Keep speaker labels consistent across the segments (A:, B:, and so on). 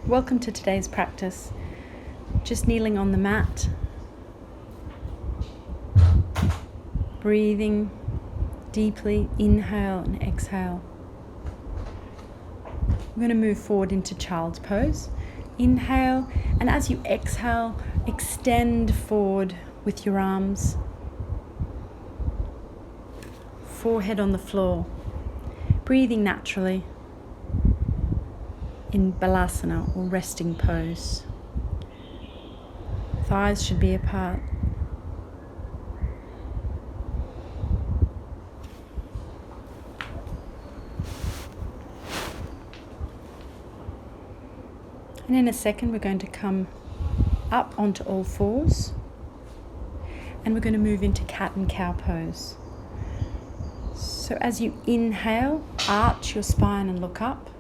A: Welcome to today's practice. Just kneeling on the mat, breathing deeply, inhale and exhale. We're going to move forward into child's pose. Inhale, and as you exhale, extend forward with your arms, forehead on the floor, breathing naturally in balasana or resting pose. Thighs should be apart. And in a second we're going to come up onto all fours and we're going to move into cat and cow pose. So as you inhale, arch your spine and look up.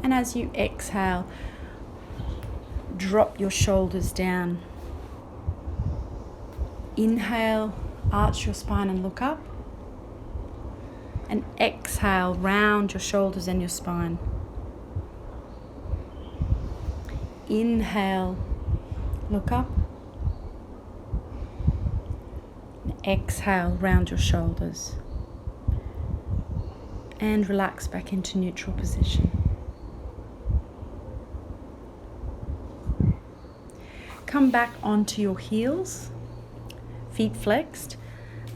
A: And as you exhale, drop your shoulders down. Inhale, arch your spine and look up. And exhale, round your shoulders and your spine. Inhale, look up. And exhale, round your shoulders. And relax back into neutral position. Come back onto your heels, feet flexed,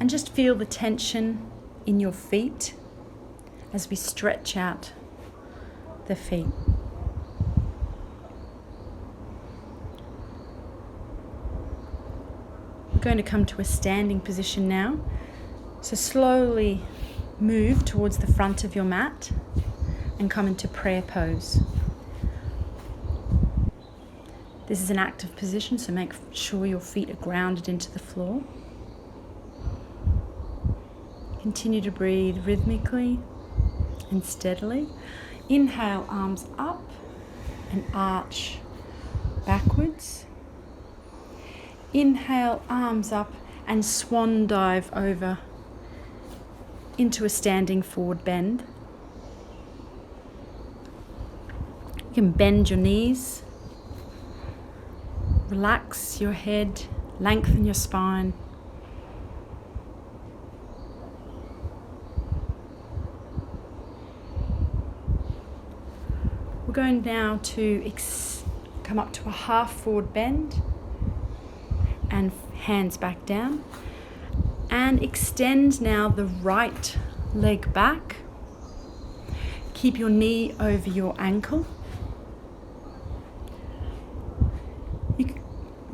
A: and just feel the tension in your feet as we stretch out the feet. We're going to come to a standing position now. So slowly move towards the front of your mat and come into prayer pose. This is an active position, so make sure your feet are grounded into the floor. Continue to breathe rhythmically and steadily. Inhale, arms up and arch backwards. Inhale, arms up and swan dive over into a standing forward bend. You can bend your knees. Relax your head, lengthen your spine. We're going now to come up to a half forward bend and hands back down. And extend now the right leg back. Keep your knee over your ankle.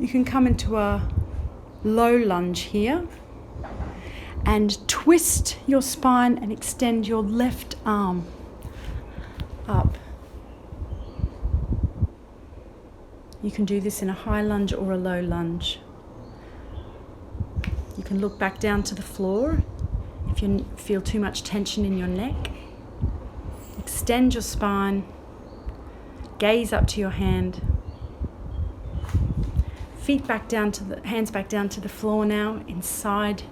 A: You can come into a low lunge here and twist your spine and extend your left arm up. You can do this in a high lunge or a low lunge. You can look back down to the floor if you feel too much tension in your neck. Extend your spine, gaze up to your hand. Feet back down to the hands back down to the floor now, inside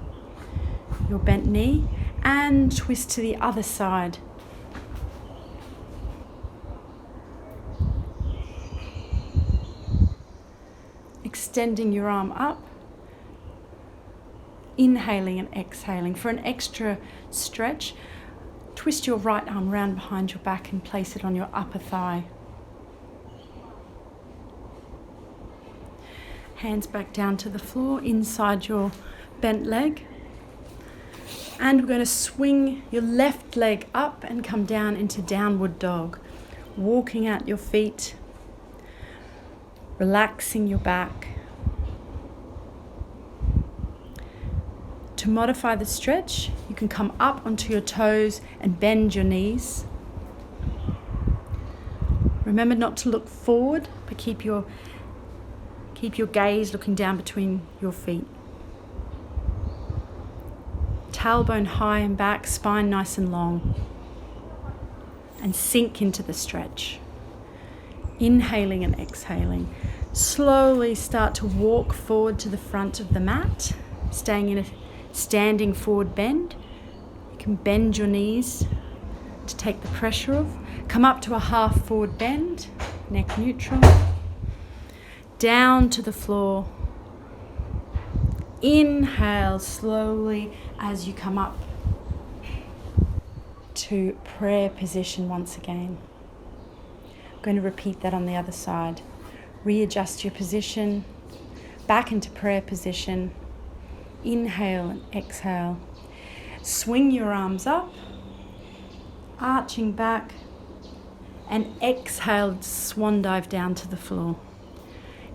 A: your bent knee, and twist to the other side. Extending your arm up, inhaling and exhaling. For an extra stretch, twist your right arm round behind your back and place it on your upper thigh. Hands back down to the floor, inside your bent leg. And we're going to swing your left leg up and come down into downward dog. Walking out your feet, relaxing your back. To modify the stretch, you can come up onto your toes and bend your knees. Remember not to look forward, but keep your gaze looking down between your feet. Tailbone high and back, spine nice and long. And sink into the stretch. Inhaling and exhaling. Slowly start to walk forward to the front of the mat, staying in a standing forward bend. You can bend your knees to take the pressure off. Come up to a half forward bend, neck neutral. Down to the floor. Inhale slowly as you come up to prayer position once again. I'm going to repeat that on the other side. Readjust your position, back into prayer position. Inhale and exhale. Swing your arms up, arching back, and exhale, swan dive down to the floor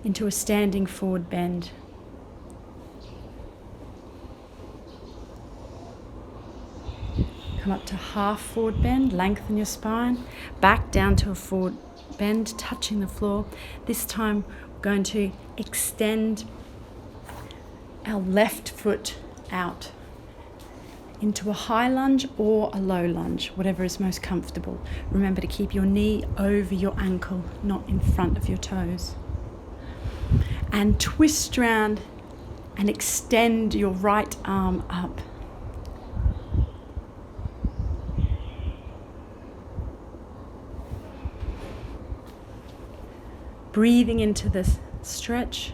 A: into a standing forward bend. Come up to half forward bend, lengthen your spine, back down to a forward bend, touching the floor. This time we're going to extend our left foot out into a high lunge or a low lunge, whatever is most comfortable. Remember to keep your knee over your ankle, not in front of your toes. And twist around and extend your right arm up. Breathing into this stretch.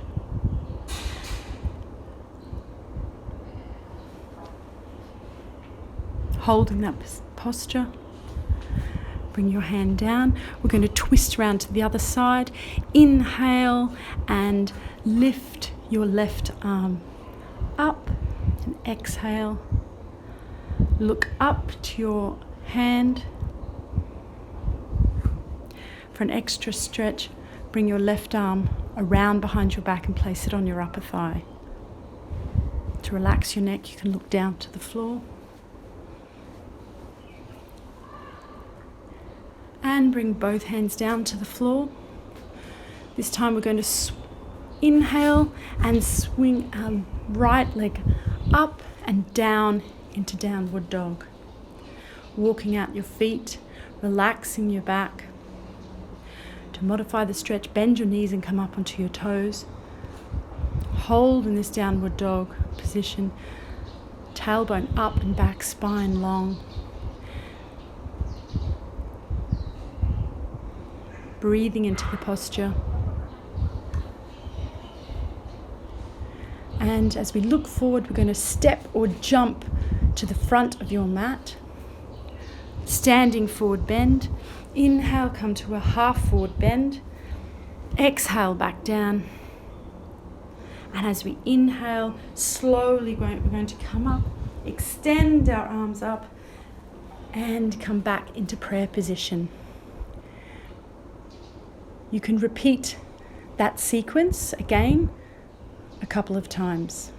A: Holding that posture. Bring your hand down. We're going to twist around to the other side. Inhale and lift your left arm up. And exhale. Look up to your hand. For an extra stretch, bring your left arm around behind your back and place it on your upper thigh. To relax your neck, you can look down to the floor. And bring both hands down to the floor. This time we're going to inhale and swing our right leg up and down into downward dog. Walking out your feet, relaxing your back. To modify the stretch, bend your knees and come up onto your toes. Hold in this downward dog position. Tailbone up and back, spine long. Breathing into the posture. And as we look forward, we're going to step or jump to the front of your mat. Standing forward bend. Inhale, come to a half forward bend. Exhale, back down. And as we inhale, slowly we're going to come up, extend our arms up, and come back into prayer position. You can repeat that sequence again a couple of times.